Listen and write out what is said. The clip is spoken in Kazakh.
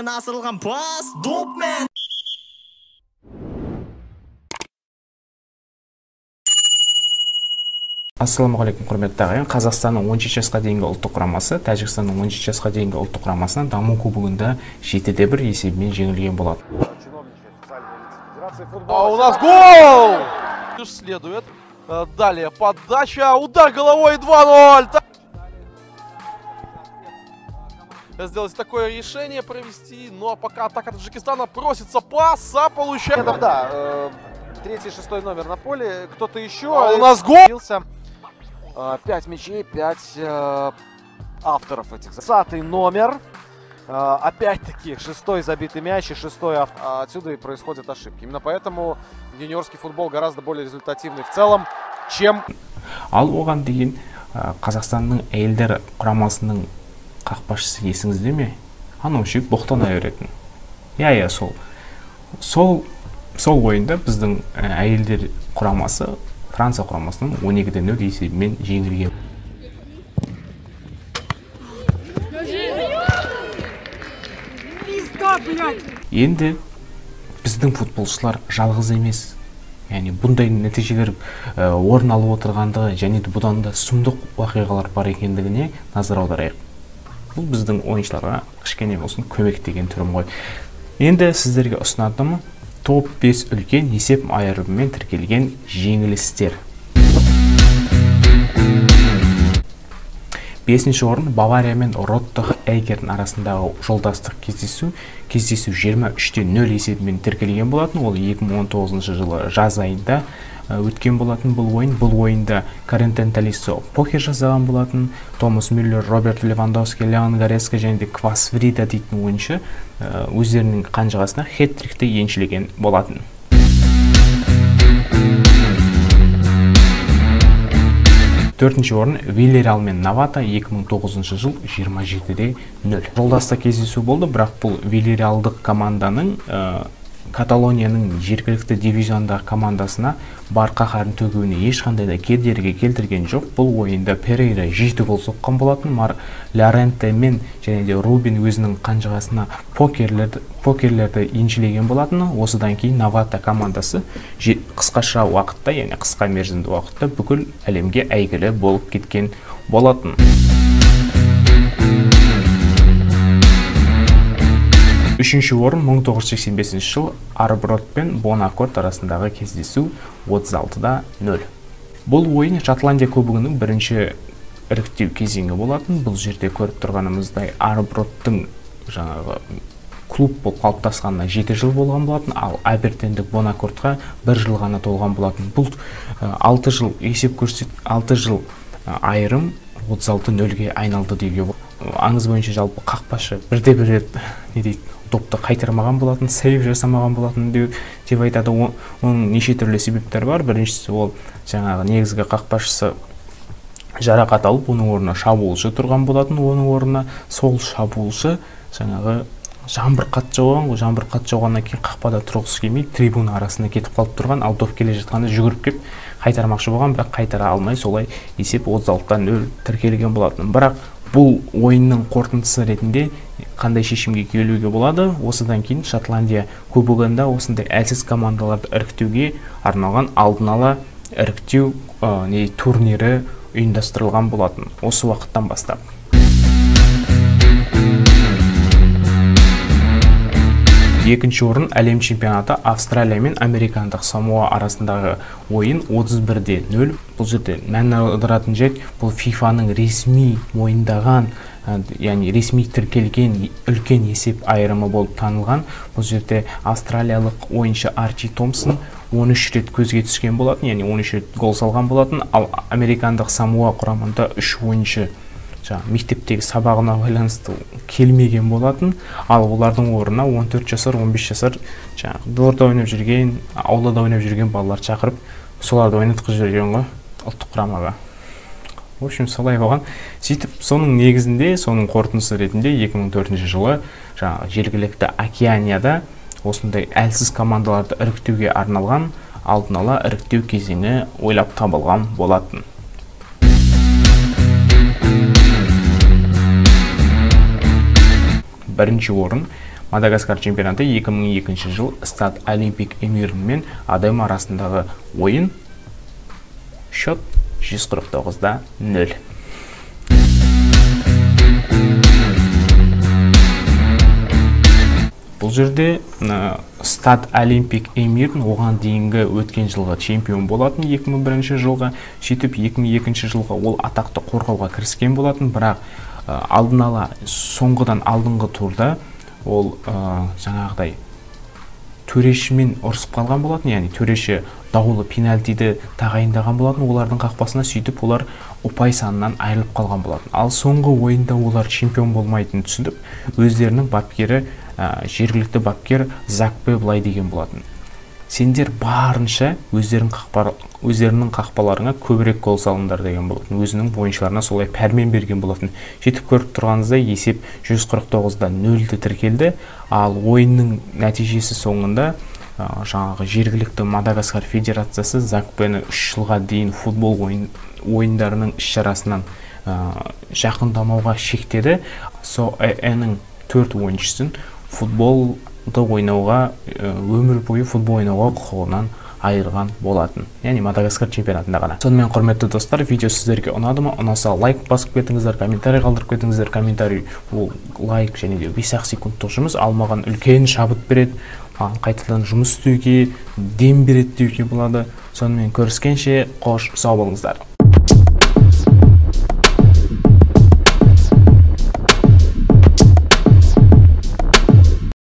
ісінен асырылған пас, допмен! Ассалаумағалейкум, құрметті ағайын. Қазақстанның 17 жасқа дейінгі ұлттық құрамасы Тәжікстанның 17 жасқа дейінгі ұлттық құрамасынан даму кубогында 7-1 есебімен жеңілген болады. У нас гол! Следует. Далее подача, удар головой 2-0. Сделать такое решение провести, но пока атака Таджикистана просится паса, получает. Да, третий, шестой номер на поле, кто-то еще. У нас гол! 5 мячей, 5 авторов этих. 20-й номер. Опять-таки, 6-й забитый мяч и 6-й автор. Отсюда и происходят ошибки. Именно поэтому юниорский футбол гораздо более результативный в целом, чем... Ал оған деген Қазақстанның әйелдер құрамасының қақпашысы есіңізде ме? Анау шек боқтана беретін. Я, сол ойында біздің әйелдер құрамасы Франция құрамасының 12-0 есебімен жеңілген. Енді біздің футболшылар жалғыз емес. Яғни бұндай нәтижелер орын алып отырғандығы және бұдан да сұмдық оқиғалар бар екендігіне назар аударайық. Бұл біздің ойыншыларға кішкене болсын көмектеген түрім ғой. Енді сіздерге ұсынатыным топ 5 үлкен есеп айырымымен тіркелген жеңілістер. 5-ші орын Бавария мен Роттық Эйгердің арасындағы жолдастық кездесу 23-0 есебімен тіркелген болатын. Ол 2019 жылы жаз айында өткен болатын бұл ойын. Бұл ойында Карентен Талисо покер жасаған болатын. Томас Мюллер, Роберт Левандовски, Леон Гореска және де Квасврида дейтін ойыншы өздерінің қанжығасына хет-трикті еншілеген болатын. 4-ші орын Вильярреал мен Навата 2009 жыл 27-0. Жолдастық кездесу болды, бірақ бұл Вильярреалдық команданың Каталонияның жергілікті дивизиондағы командасына бар қаһарын төгуіне ешқандай да кедергі келтірген жоқ. Бұл ойында Перейра 7 гол соққан болатын. Лоренте мен және де Рубин өзінің қанжығасына покерлерді еншілеген болатын. Осыдан кейін Навата командасы қысқаша уақытта, яғни қысқа мерзімді уақытта бүкіл әлемге әйгілі болып кеткен болатын. 3-ші орын 1985 жыл Арброт пен Бонакорт арасындағы кездесу 36-0. Бұл ойын Шотландия кубогының бірінші іріктеу кезеңі болатын. Бұл жерде көріп тұрғанымыздай Арброттың жаңағы клуб болып қалыптасқанына 7 жыл болған болатын, ал Абертендік Бонакортқа 1 жыл ғана толған болатын. Бұл 6 жыл есеп көрсет, 6 жыл айырым 36-0-ге айналды деуге болады. Аңыз бойынша жалпы қақпашы бірде-бір рет допты қайтармаған болатын, сейв жасамаған болатын деп айтады. Оның неше түрлі себептер бар. Біріншісі ол жаңағы негізгі қақпашысы жарақат алып, оның орнына шабуылшы тұрған болатын. Оның орнына сол шабуылшы жаңағы жаңбыр қатты жауғаннан кейін қақпада тұрғысы келмей трибуна арасына кетіп қалып тұрған, ал доп келе жатқанда жүгіріп кеп қайтармақшы болған, бірақ қайтара алмай, солай есеп 36-0 тіркелген болатын. Бірақ бұл ойынның қорытындысы ретінде қандай шешімге келуге болады? Осыдан кейін Шотландия кубогында осындай әлсіз командаларды іріктеуге арналған алдын ала іріктеу турнирі ұйымдастырылған болатын. Осы уақыттан бастап. 2-ші орын әлем чемпионаты Австралия мен американдық Самоа арасындағы ойын 31-0. Бұл жерде мән аударатын жайт, бұл FIFA-ның ресми мойындаған, яғни ресми тіркелген үлкен есеп айырымы болып танылған. Бұл жерде австралиялық ойыншы Арчи Томпсон 13 рет көзге түскен болатын, яғни 13 рет гол салған болатын, ал американдық Самоа құрамында 3 ойыншы мектептегі сабағына байланысты келмеген болатын, ал олардың орнына 14 жасар, 15 жасар дорда ойнап жүрген, аулада ойнап жүрген балалар шақырып, соларды ойнатқызып жүрген ғой ұлттық құрамаға. В общем, солай болған. Сөйтіп, соның негізінде, соның қорытындысы ретінде 2004 жылы жергілікті Океанияда осындай әлсіз командаларды іріктеуге арналған алдын ала іріктеу кезеңі ойлап табылған болатын. Бірінші орын Мадагаскар чемпионаты 2002 жыл Стад Олимпик Эмирн мен Адем арасындағы ойын. Счет 149-0. Бұл жерде Стад Олимпик Эмирн оған дейінгі өткен жылғы чемпион болатын 2001 жылға, сөйтіп 2002 жылға ол атақты қорғауға кіріскен болатын, бірақ алдын ала соңғыдан алдыңғы турда ол жаңағыдай төрешімен ұрысып қалған болатын, яғни төреші даулы пенальтиді тағайындаған болатын олардың қақпасына, сөйтіп олар ұпай санынан айырылып қалған болатын. Ал соңғы ойында олар чемпион болмайтынын түсініп, өздерінің бапкері, жергілікті бапкер Закпе былай деген болатын: сендер барынша өздерінің қақпаларыңа көбірек гол салыңдар деген болатын. Өзінің ойыншыларына солай пәрмен берген болатын. Жетіп көріп тұрғаныңызда есеп 149-0 тіркелді. Ал ойынның нәтижесі соңында жаңағы жергілікті Мадагаскар федерациясы Закпені 3 жылға дейін футбол ойындарының іс-шарасынан жақындамауға шектеді. СОЭ-ның 4 ойыншысын футболды ойнауға, өмір бойы футбол ойнауға құқығынан айырған болатын. Яғни Мадагаскар чемпионатында ғана. Сонымен құрметті достар, видео сіздерге ұнады ма? Ұнаса лайк басып кетіңіздер, комментарий қалдырып кетіңіздер. Комментарий ол лайк және де 5 секундтық жұмыс, алмаған үлкен шабыт береді, маған қайтадан жұмыс істеуге, дем береді деуге болады. Сонымен көріскенше, қош, сау болыңыздар.